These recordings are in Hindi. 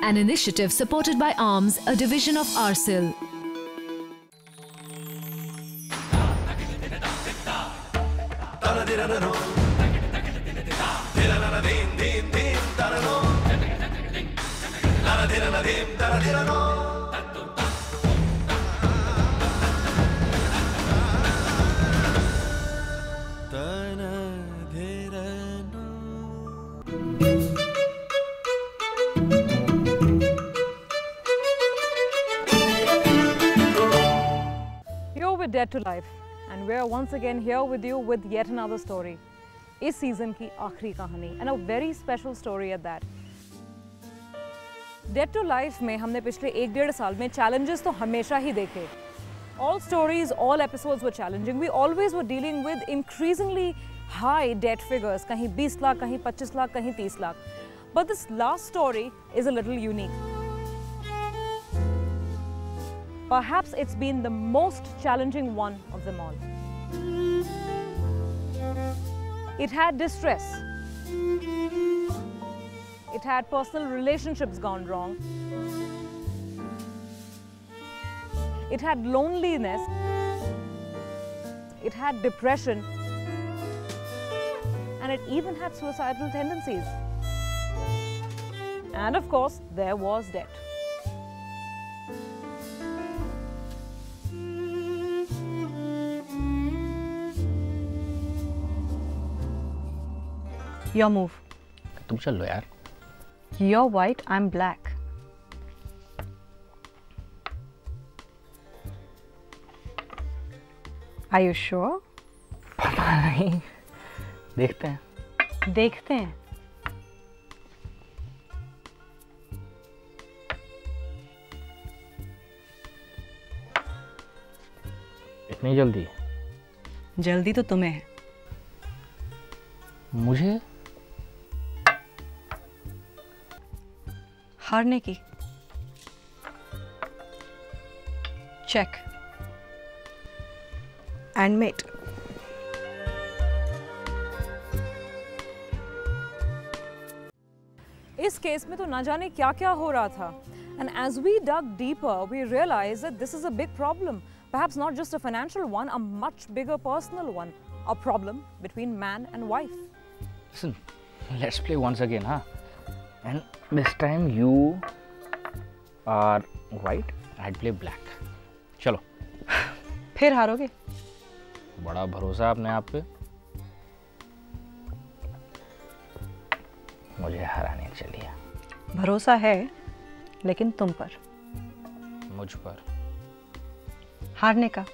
an initiative supported by ARMS, a division of ARCIL. You're with Dead to Life and we're once again here with you with yet another story. इस सीजन की आखिरी कहानी and a very special story at that. Dead to Life में हमने पिछले 1-1.5 साल में challenges तो हमेशा ही देखे. All stories, all episodes were challenging. We always were dealing with increasingly high debt figures. कहीं 20 लाख, कहीं 25 लाख, कहीं 30 lakh. But this last story is a little unique. Perhaps it's been the most challenging one of them all. It had distress. It had personal relationships gone wrong. It had loneliness. It had depression. And it even had suicidal tendencies. And of course, there was debt. Your move. तुम चल लो यार. You're white, I'm black. Are you sure? पता नहीं. देखते हैं. देखते हैं. इतनी जल्दी? जल्दी तो तुम्हें है. मुझे? हारने की. चेक. And mate. इस केस में तो ना जाने क्या क्या हो रहा था. And as we dug deeper, we realized that this is a big problem. Perhaps not just a financial one, a much bigger personal one. A problem between man and wife. Listen, let's play once again, huh? And this time you are white, I'd play black. चलो. फिर हारोगे? बड़ा भरोसा अपने आप पे. मुझे हराने चलिए. भरोसा है, लेकिन तुम पर. मुझ पर. हारने का.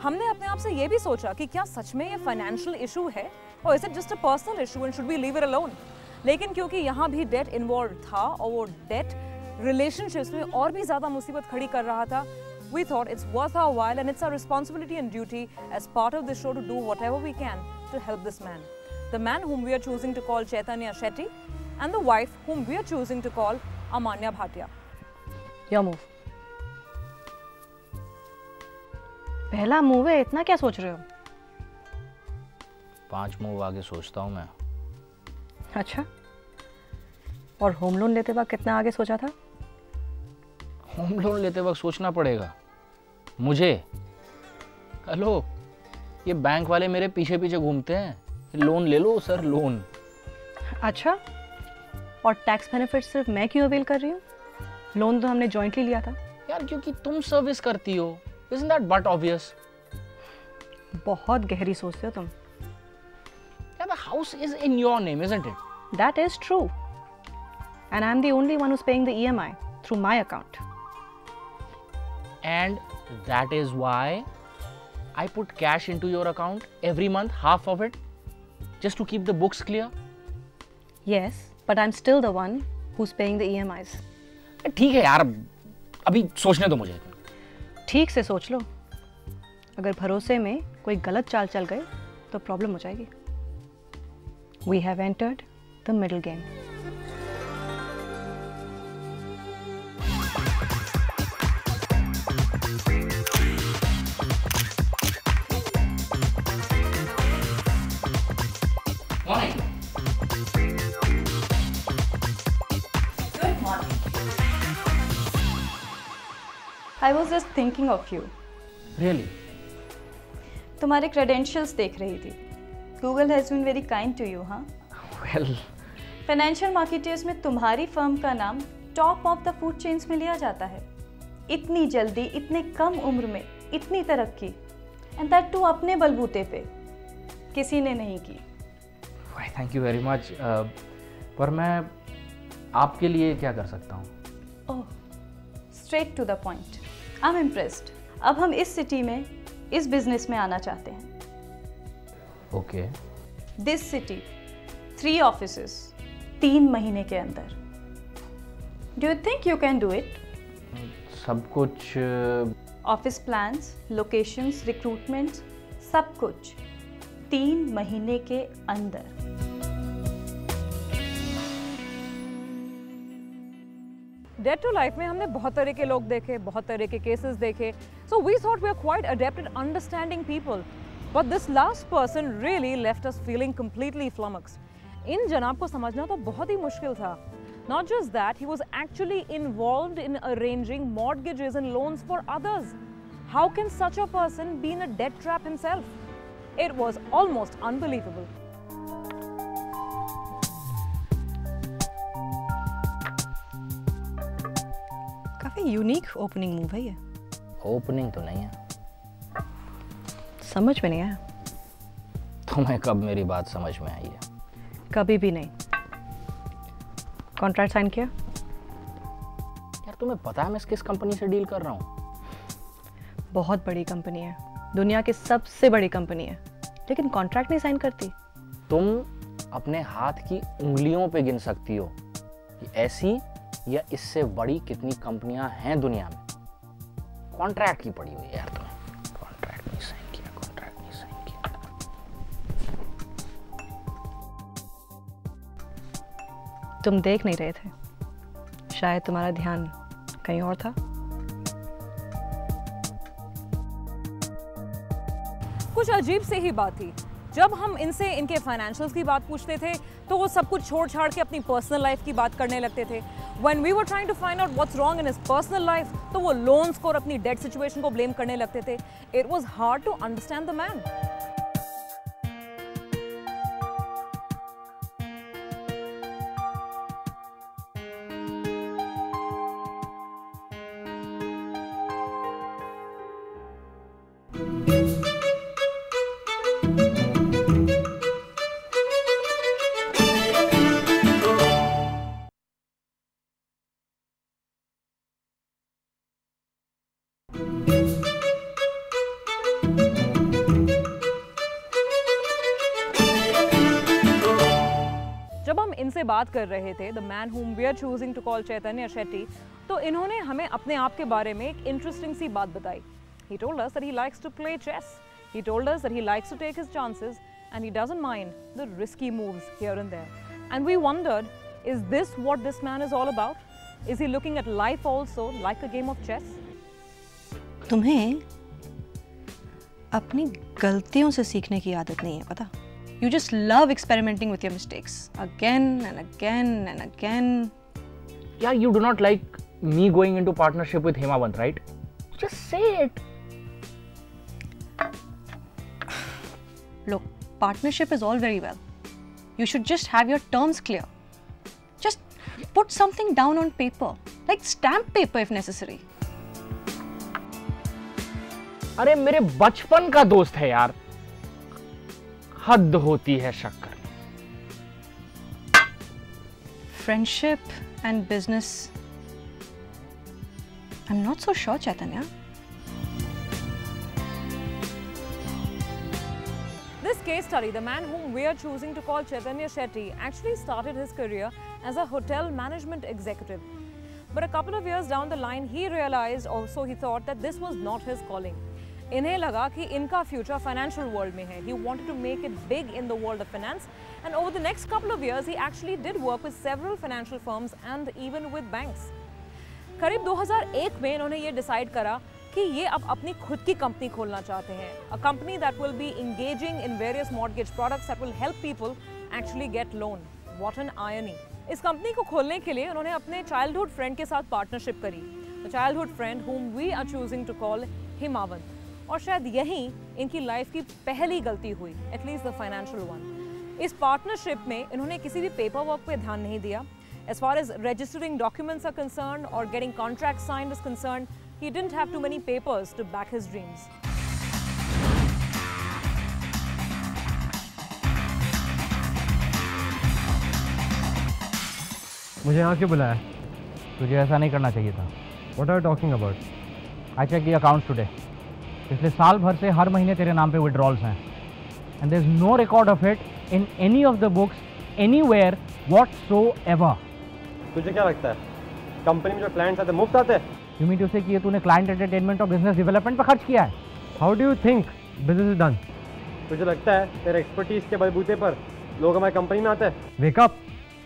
हमने अपने आप से ये भी सोचा कि क्या सच में ये फाइनेंशियल इशू है और is it just a personal issue and should we leave it alone. लेकिन क्योंकि यहाँ भी डेट इन्वॉल्व था और वो डेट रिलेशनशिप्स में और भी ज्यादा मुसीबत खड़ी कर रहा था, we thought it's worth our while and it's our responsibility and duty as part of the show to do whatever we can to help this man. The man whom we are choosing to call Chaitanya Shetty and the wife whom we are choosing to call Amanya Bhatia. Your move. पहला मूव है, इतना क्या सोच रहे हो? 5 मूव आगे सोचता हूँ मैं. अच्छा. और होम लोन लेते वक्त कितना आगे सोचा था? होम लोन लेते वक्त सोचना पड़ेगा मुझे? हेलो, ये बैंक वाले मेरे पीछे पीछे घूमते हैं. लोन ले लो सर, लोन. अच्छा. और टैक्स बेनिफिट सिर्फ मैं क्यों अवेल कर रही हूँ? लोन तो हमने जॉइंटली लिया था. यार क्योंकि तुम सर्विस करती हो. Isn't that but obvious? बहुत गहरी सोचते हो तुम. Yeah, the house is in your name, isn't it? That is true. And I'm the only one who's paying the EMI through my account. And that is why I put cash into your account every month, half of it, just to keep the books clear. Yes, but I'm still the one who's paying the EMIs. ठीक है यार, अभी सोचने दो मुझे. ठीक से सोच लो. अगर भरोसे में कोई गलत चाल चल गए तो प्रॉब्लम हो जाएगी. We have entered the middle game. I was just thinking of you. Really? तुम्हारे क्रेडेंशियल्स देख रही थी। Google has been very kind to you. हाँ वेल, फाइनेंशियल मार्केटर्स में तुम्हारी फर्म का नाम top of the food chains में लिया जाता है। इतनी जल्दी, इतने कम उम्र में इतनी तरक्की, एंड दैट टू अपने बलबूते पे, किसी ने नहीं की। Thank you very much. पर मैं आपके लिए क्या कर सकता हूँ? Oh, straight to the point. I am impressed. अब हम इस सिटी में इस बिजनेस में आना चाहते हैं। ओके। दिस सिटी, 3 ऑफिसेस, 3 महीने के अंदर। Do you think you can do it? सब कुछ ऑफिस प्लान्स, लोकेशंस, रिक्रूटमेंट्स, सब कुछ 3 महीने के अंदर। डेट टू लाइफ में हमने बहुत तरह के लोग देखे, बहुत तरह के केसेस देखे, so we thought we are quite adept at understanding people, but this last person really left us feeling completely flummoxed. इन जनाब को समझना तो बहुत ही मुश्किल था। Not just that, he was actually involved in arranging mortgages and loans for others. How can such a person be in a debt trap himself? It was almost unbelievable. काफी यूनिक ओपनिंग मूव है ये। ओपनिंग तो नहीं है। समझ में नहीं आया। तुम्हें कब मेरी बात समझ में आई है? कभी भी नहीं। कॉन्ट्रैक्ट साइन किया? यार तुम्हें पता है मैं किस कंपनी से डील कर रहा हूँ? बहुत बड़ी कंपनी है, दुनिया की सबसे बड़ी कंपनी है, लेकिन कॉन्ट्रैक्ट नहीं साइन करती। तुम अपने हाथ की उंगलियों पे गिन सकती हो कि ऐसी या इससे बड़ी कितनी कंपनियां हैं दुनिया में। कॉन्ट्रैक्ट की पड़ी हुई है यार तुम्हें। कॉन्ट्रैक्ट नहीं साइन किया, कॉन्ट्रैक्ट नहीं साइन किया। तुम देख नहीं रहे थे, शायद तुम्हारा ध्यान कहीं और था। कुछ अजीब सी ही बात थी। जब हम इनसे इनके फाइनेंशियल्स की बात पूछते थे तो वो सब कुछ छोड़ छाड़ के अपनी पर्सनल लाइफ की बात करने लगते थे। When we were trying to find out what's wrong in his personal life, तो वो लोन्स को और अपनी डेट सिचुएशन को ब्लेम करने लगते थे। It was hard to understand the man. जब हम इनसे बात कर रहे थे, the man whom we are choosing to call चैतन्य शेट्टी, तो इन्होंने हमें अपने आप के बारे में एक इंटरेस्टिंग सी बात बताई। He told us that he likes to play chess. He told us that he likes to take his chances and he doesn't mind the risky moves here and there. And we wondered, is this what this man is all about? Is he looking at life also like a game of chess? तुम्हें अपनी गलतियों से सीखने की आदत नहीं है, पता? You just love experimenting with your mistakes again and again and again. Yeah, you do not like me going into partnership with Hemavant, right? Just say it. Look, partnership is all very well. You should just have your terms clear. Just put something down on paper, like stamp paper if necessary. अरे मेरे बचपन का दोस्त है यार, हद होती है शक करने। Friendship and business. I'm not so sure, Chaitanya. This case study, the man whom we are choosing to call Chaitanya Shetty actually started his career as a hotel management executive. But a couple of years down the line, he realized, or so he thought, that this was not his calling. इन्हें लगा कि इनका फ्यूचर फाइनेंशियल वर्ल्ड में है. He wanted to make it big in the world of finance, and over the next couple of years, he actually did work with several financial firms and even with banks. करीब 2001 में इन्होंने ये डिसाइड करा कि ये अब अपनी खुद की कंपनी खोलना चाहते हैं. A company that will be engaging in various mortgage products that will help people actually get loan. What an irony! इस कंपनी को खोलने के लिए उन्होंने अपने चाइल्डहुड फ्रेंड के साथ पार्टनरशिप करी. The childhood friend whom we are choosing to call हिमावंत। और शायद यही इनकी लाइफ की पहली गलती हुई, एटलीस्ट द फाइनेंशियल वन। इस पार्टनरशिप में इन्होंने किसी भी पेपर वर्क पे ध्यान नहीं दिया। As far as registering documents are concerned or getting contracts signed is concerned, he didn't have too many papers to back his dreams. मुझे यहाँ क्यों बुलाया? तुझे ऐसा नहीं करना चाहिए था। What are you talking about? I check the accounts today. पिछले साल भर से हर महीने तेरे नाम पे विड्रॉल्स हैं and there is no record of it in any of the books anywhere whatsoever. तुझे क्या लगता है कंपनी में जो क्लाइंट्स आते हैं मुफ्त आते हैं? यू मीन टू से कि ये तूने क्लाइंट एंटरटेनमेंट और बिजनेस डेवलपमेंट पर खर्च किया है? How do you think business is done? तुझे लगता है तेरे एक्सपर्टीज के बलबूते पर लोग हमारी कंपनी में आते हैं? Wake up.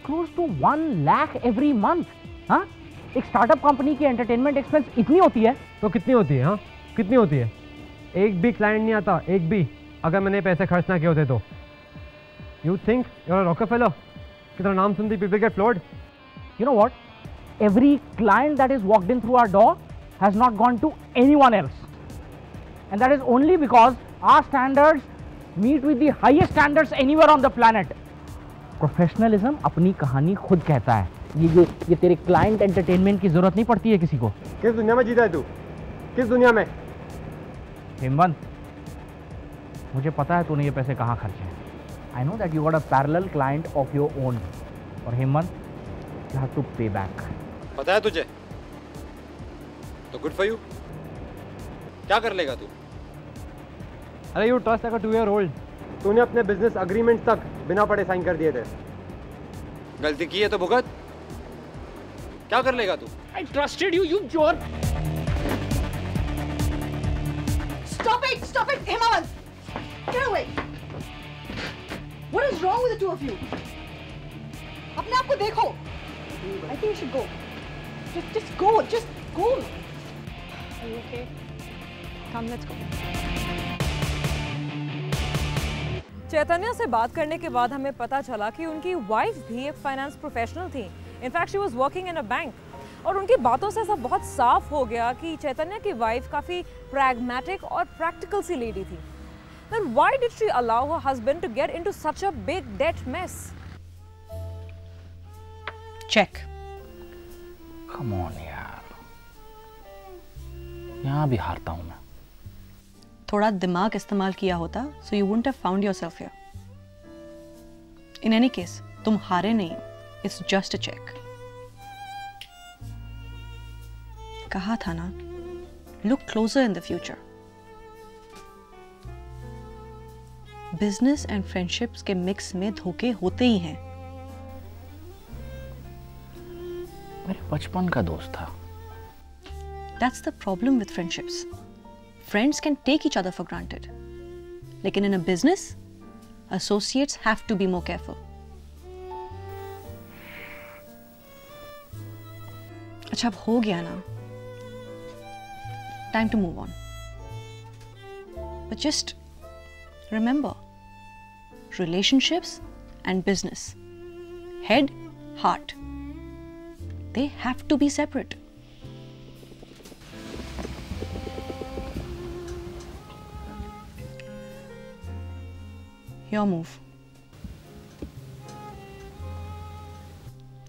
Close to 1 lakh every month. हाँ, एक स्टार्टअप कंपनी की एंटरटेनमेंट एक्सपेंस इतनी होती है तो कितनी होती है? हाँ, कितनी होती है? एक भी क्लाइंट नहीं आता, एक भी, अगर मैंने पैसे खर्च ना किए होते तो। You think you are a Rockefeller? कितना नाम सुनती people get floored. You know what? Every client that is walked in through our door has not gone to anyone else. And that is only because our standards meet with the highest standards anywhere on the planet. Professionalism अपनी कहानी खुद कहता है। ये तेरे client entertainment की जरूरत नहीं पड़ती है किसी को। किस दुनिया में जीता है तू? किस दुनिया में? हिमवंत, मुझे पता है तूने ये पैसे कहाँ खर्चे हैं। I know that you got a parallel client of your own. और हिमवंत, you have to pay back. पता है तुझे? तो गुड फॉर यू। क्या कर लेगा तू? अरे you trust like a 2-year-old। तूने अपने बिजनेस अग्रीमेंट तक बिना पढ़े साइन कर दिए थे। गलती की है तो भुगत। क्या कर लेगा तू? I trusted you, you jerk. Stop it, Himawant! Get away! What is wrong with the two of you? अपने आप को देखो। I think you should go. Just go. Just go. Are you okay? Come, let's go. Chaitanya से बात करने के बाद हमें पता चला कि उनकी वाइफ भी एक फाइनेंस प्रोफेशनल थी। In fact she was working in a bank. और उनकी बातों से ऐसा बहुत साफ हो गया कि चैतन्या की वाइफ काफ़ी प्रैग्मेटिक और प्रैक्टिकल सी लेडी थी। Then why did she allow her husband to get into such a big debt mess? Check. Come on यार, यहाँ भी हारता हूँ मैं। थोड़ा दिमाग इस्तेमाल किया होता so you wouldn't have found yourself here. In any case, तुम हारे नहीं, it's just a check. कहा था ना, look closer in the future. Business and friendships के मिक्स में धोखे होते ही हैं। मेरे बचपन का दोस्त था। That's the problem with friendships. Friends can take each other for granted. लेकिन in a business, associates have to be more careful. अच्छा, अब हो गया ना? Time to move on. But just remember, relationships and business, head, heart, they have to be separate. Your move.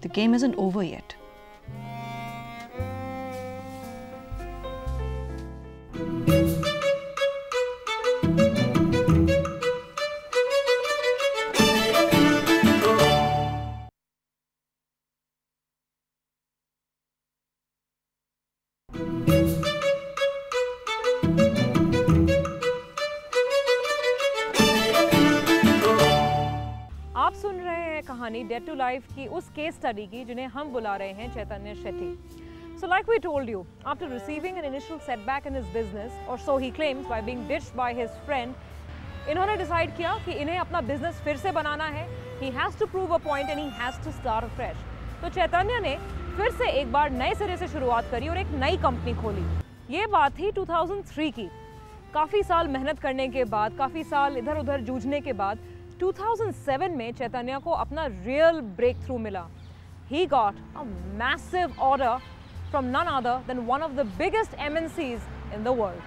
The game isn't over yet. आप सुन रहे हैं कहानी डेट टू लाइफ की उस केस स्टडी की जिन्हें हम बुला रहे हैं चैतन्य Shetty. So like we told you, after receiving an initial setback in his business, or so he claims, by being ditched by his friend, इन्होंने डिसाइड किया कि इन्हें अपना बिजनेस फिर से बनाना है। He has to prove a point and he has to start afresh. तो चैतन्य ने फिर से एक बार नए सिरे से शुरुआत करी और एक नई कंपनी खोली। ये बात थी 2003 की। काफ़ी साल मेहनत करने के बाद, काफ़ी साल इधर उधर जूझने के बाद 2007 में चैतन्य को अपना रियल ब्रेक थ्रू मिला। He got a massive order from none other than one of the biggest MNCs in the world.